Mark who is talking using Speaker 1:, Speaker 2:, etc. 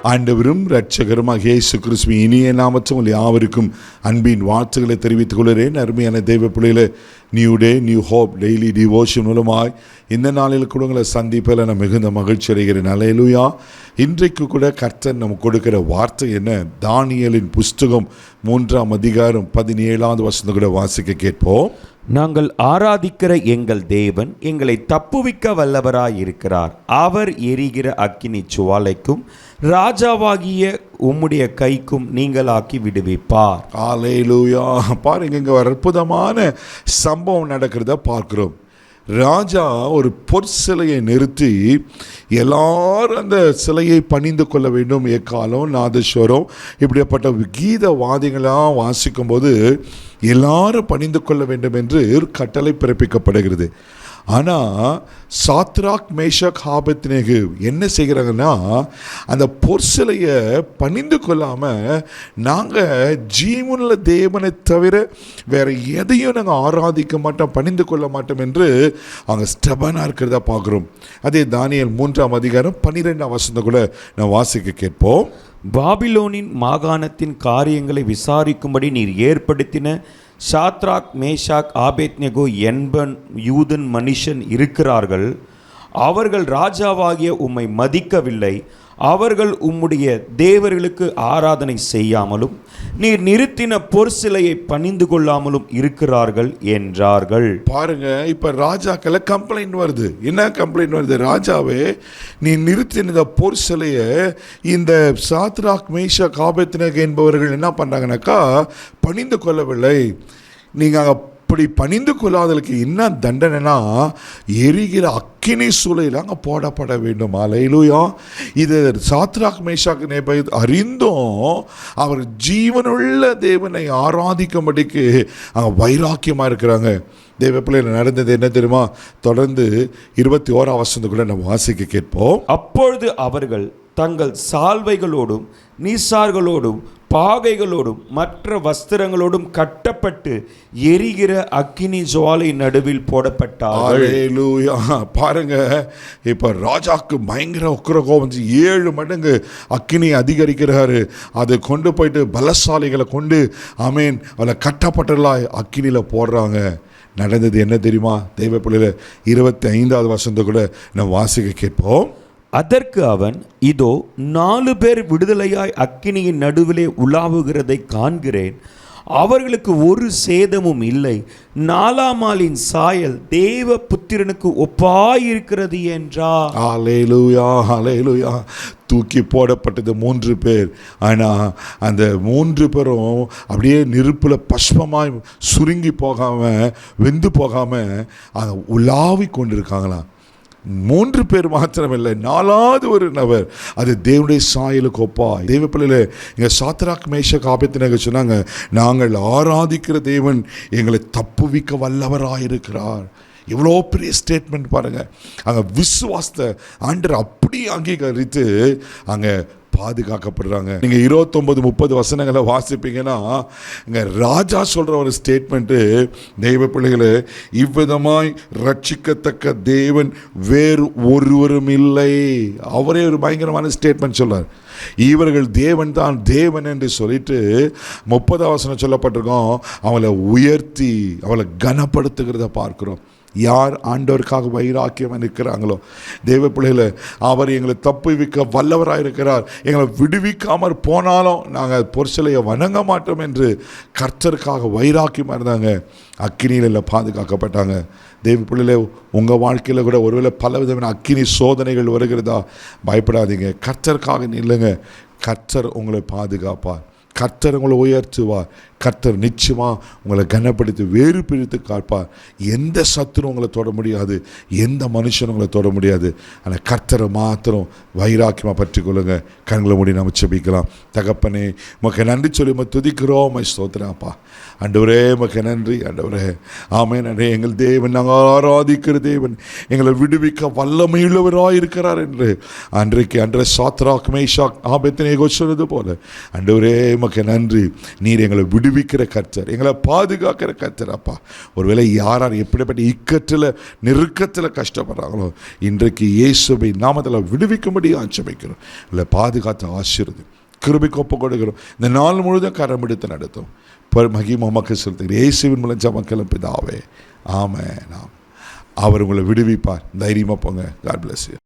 Speaker 1: ஆண்டவரும் இரட்சகருமாக இயேசு கிறிஸ்துவின் இனிய நாமத்தில் உங்கள் யாவருக்கும் அன்பின் வாழ்த்துக்களை தெரிவித்துக் கொள்கிறேன். அருமையான தெய்வ பிள்ளைகளே, new day new hope daily devotion மூலமாய் இந்த நாளில் கூட உங்களை சந்திப்பில் நான் மிகுந்த மகிழ்ச்சி அடைகிறேன். அல்லேலூயா. இன்றைக்கு கூட கர்த்தர் நமக்கு கொடுக்கிற வார்த்தை என்ன? தானியேலின் புஸ்தகம் 3ஆம் அதிகாரம் 17ஆவது வசனம் கூட வாசிக்க கேட்போம்.
Speaker 2: நாங்கள் ஆராதிக்கிற எங்கள் தேவன் எங்களை தப்புவிக்க வல்லவராயிருக்கிறார். அவர் எரிகிற அக்கினி சுவாலைக்கும் ராஜாவாகிய உம்முடைய கைக்கும் நீங்களாக்கி விடுவிப்பார்.
Speaker 1: அல்லேலூயா. பாருங்க, இங்க ஒரு அற்புதமான சம்பவம் நடக்கிறத பார்க்கிறோம். ராஜா ஒரு பொற்சிலையை நிறுத்தி எல்லாரும் அந்த சிலையை பணிந்து கொள்ள வேண்டும். எக்காலம், நாதஸ்வரம், இப்படிப்பட்ட கீத வாதிகளாக வாசிக்கும் போது எல்லாரும் பணிந்து கொள்ள வேண்டும் என்று கட்டளை பிறப்பிக்கப்படுகிறது. ஆனால் சாத்ராக், மேஷாக், ஆபேத்நேகோ என்ன செய்கிறாங்கன்னா, அந்த பொற்சிலையை பணிந்து கொள்ளாமல் நாங்கள் ஜீவனுள்ள தேவனை தவிர வேறு எதையும் நாங்கள் ஆராதிக்க மாட்டோம், பணிந்து கொள்ள மாட்டோம் என்று அவங்க ஸ்டெபனாக இருக்கிறதா பார்க்குறோம். அதே தானியேல் 3ஆம் அதிகாரம் 12ஆம் வசனம் கூட நான் வாசிக்க கேட்போம்.
Speaker 2: பாபிலோனின் மாகாணத்தின் காரியங்களை விசாரிக்கும்படி நீர் ஏற்படுத்தின சாத்ராக், மேஷாக், ஆபேத்நேகோ என்பன் யூதன் மனுஷன் இருக்கிறார்கள். அவர்கள் ராஜாவாகிய உம்மை மதிக்கவில்லை. அவர்கள் உம்முடைய தேவர்களுக்கு ஆராதனை செய்யாமலும் நீர் நிறுத்தின பொற்சிலையை பணிந்து கொள்ளாமலும் இருக்கிறார்கள் என்றார்கள்.
Speaker 1: பாருங்க, இப்ப ராஜாக்கள கம்ப்ளைண்ட் வருது. என்ன கம்ப்ளைண்ட் வருது? ராஜாவே, நீ நிறுத்தின பொற்சிலையை இந்த சாத்ராக், மேஷாக், ஆபேத்நேகோ என்பவர்கள் என்ன பண்றாங்கனாக்கா பணிந்து கொள்ளவில்லை. நீங்கள் அப்படி பணிந்து கொள்ளாதலுக்கு என்ன தண்டனைனா எரிகிற அக்கினி சூளையில் அங்கே போடப்பட வேண்டும். அல்லேலூயா. இது சாத்ராக், மேஷாக் அறிந்தும் அவர் ஜீவனுள்ள தேவனை ஆராதிக்கும்படிக்கு அங்கே வைராக்கியமாக இருக்கிறாங்க. தேவ பிள்ளைகள் நடந்தது என்ன தெரியுமா? தொடர்ந்து 21ஆம் வசனத்துக்குள்ள நம்ம வாசிக்க கேட்போம்.
Speaker 2: அப்பொழுது அவர்கள் தங்கள் சால்வைகளோடும் நீசார்களோடும் பாகைகளோடும் மற்ற வஸ்திரங்களோடும் கட்டப்பட்டு எரிகிற அக்கினி ஜுவாலை நடுவில் போடப்பட்டார்கள்.
Speaker 1: அல்லேலூயா. பாருங்க, இப்ப ராஜாக்கு பயங்கர உக்கிர கோபம், 7 மடங்கு அக்கினி அதிகரிக்கிறாரு. அதை கொண்டு போயிட்டு பலசாலிகளை கொண்டு ஆமேன் அவளை கட்டப்பட்டலாய் அக்கினியில போடுறாங்க. நடந்தது என்ன தெரியுமா? தெய்வ பிள்ளையில 25ஆவது வசனத்தை கூட நம்ம வாசிக்க கேட்போம்.
Speaker 2: அதற்கு அவன், இதோ 4 பேர் விடுதலையாய் அக்கினியின் நடுவிலே உலாவுகிறதை காண்கிறேன். அவர்களுக்கு ஒரு சேதமும் இல்லை. 4ஆம் ஆளின் சாயல் தேவ புத்திரனுக்கு ஒப்பாயிருக்கிறது என்றார்.
Speaker 1: அல்லேலூயா, அல்லேலூயா. தூக்கி போடப்பட்டது 3 பேர். ஆனால் அந்த 3 பேரும் அப்படியே நெருப்பில் பஷ்பமாய் சுருங்கி போகாமல் வெந்து போகாமல் அதை உலாவி கொண்டிருக்காங்களாம். 3 பேர் மாத்திரமில்லை, 4வது ஒரு நபர் அது தேவனுடைய சாயலுக்கு ஒப்பாய். தேவ பிள்ளையில இங்கே சாத்ராக், மேஷாக், ஆபேத்நேகோ சொன்னாங்க, நாங்கள் ஆராதிக்கிற தேவன் எங்களை தப்புவிக்க வல்லவராயிருக்கிறார். இவ்வளோ பெரிய ஸ்டேட்மெண்ட் பாருங்கள். அங்கே விசுவாசத்தை ஆண்டவர் அப்படி அங்கீகரித்து அங்கே பாதுகாக்கப்படுறாங்க. நீங்கள் 29-30 வசனங்களை வாசிப்பீங்கன்னா இங்கே ராஜா சொல்கிற ஒரு ஸ்டேட்மெண்ட்டு, தெய்வ பிள்ளைகளை, இவ்விதமாய் ரட்சிக்கத்தக்க தேவன் வேறு ஒருவரும் இல்லை. அவரே ஒரு பயங்கரமான ஸ்டேட்மெண்ட் சொல்றார். இவர்கள் தேவன் தான் தேவன் என்று சொல்லிட்டு 30ஆம் வசனம் சொல்லப்பட்டிருக்கோம், அவளை உயர்த்தி அவளை கனப்படுத்துகிறத பார்க்கிறோம். யார் ஆண்டவருக்காக வைராக்கியம் இருக்கிறாங்களோ தேவ பிள்ளைகளை, அவர் எங்களை தப்புவிக்க வல்லவராக இருக்கிறார். எங்களை விடுவிக்காமல் போனாலும் நாங்கள் பொற்சிலையை வணங்க மாட்டோம் என்று கர்த்தருக்காக வைராக்கியமாக இருந்தாங்க. அக்கினியில் பாதுகாக்கப்பட்டாங்க. தேவ பிள்ளைகளே, உங்கள் வாழ்க்கையில் கூட ஒருவேளை பல விதமான அக்கினி சோதனைகள் வருகிறதா? பயப்படாதீங்க. கர்த்தருக்காக நில்லுங்க. கர்த்தர் உங்களை பாதுகாப்பார். கர்த்தர் உங்களை உயர்த்துவார். கர்த்தர் நிச்சயமாக உங்களை கனப்படுத்தி வேறு பிரித்து காப்பார். எந்த சத்துரும் உங்களை தொட முடியாது, எந்த மனுஷனும் உங்களை தொட முடியாது. ஆனால் கர்த்தரை மாத்திரம் வைராக்கியமாக பற்றி கொள்ளுங்க. கண்களை மூடி நம்ம செபிக்கலாம். தகப்பனே, உமக்கு நன்றி சொல்லி நம்ம துதிக்கிறோம், ஸ்தோத்திரப்பா. ஆண்டவரே, உமக்கு நன்றி. ஆண்டவரே, ஆமென். நன்றி. எங்கள் தேவன், நாங்கள் ஆராதிக்கிற தேவன் எங்களை விடுவிக்க வல்லமையுள்ளவராக இருக்கிறார் என்று அன்றைக்கு சாத்ராக், மேஷாக், ஆபேத்நேகோ சொன்னது போல ஆண்டவரே, உமக்கு நன்றி. நீர் எங்களை விடுவிக்கிற கர்த்தர், எங்களை பாதுகாக்கிற கர்த்தர் அப்பா. ஒருவேளை யார் எப்படிப்பட்ட இக்கத்தில் நெருக்கத்தில் கஷ்டப்படுறாங்களோ இன்றைக்கு இயேசுவை நாமத்தில் விடுவிக்கும்படி ஆட்சேபிக்கிறோம். இல்லை பாதுகாத்து ஆசீர்வதி கிருபைக்கு ஒப்பு கொடுக்கிறோம். இந்த நாள் முழுதும் கரம் எடுத்து நடத்தும். மகிமை உமக்கு செலுத்துகிறேன் இயேசுவின் மூலம் ஜெபங்களும் பிதாவே, ஆமென். அவர் உங்களை விடுவிப்பார். தைரியமாக போங்க. God bless you.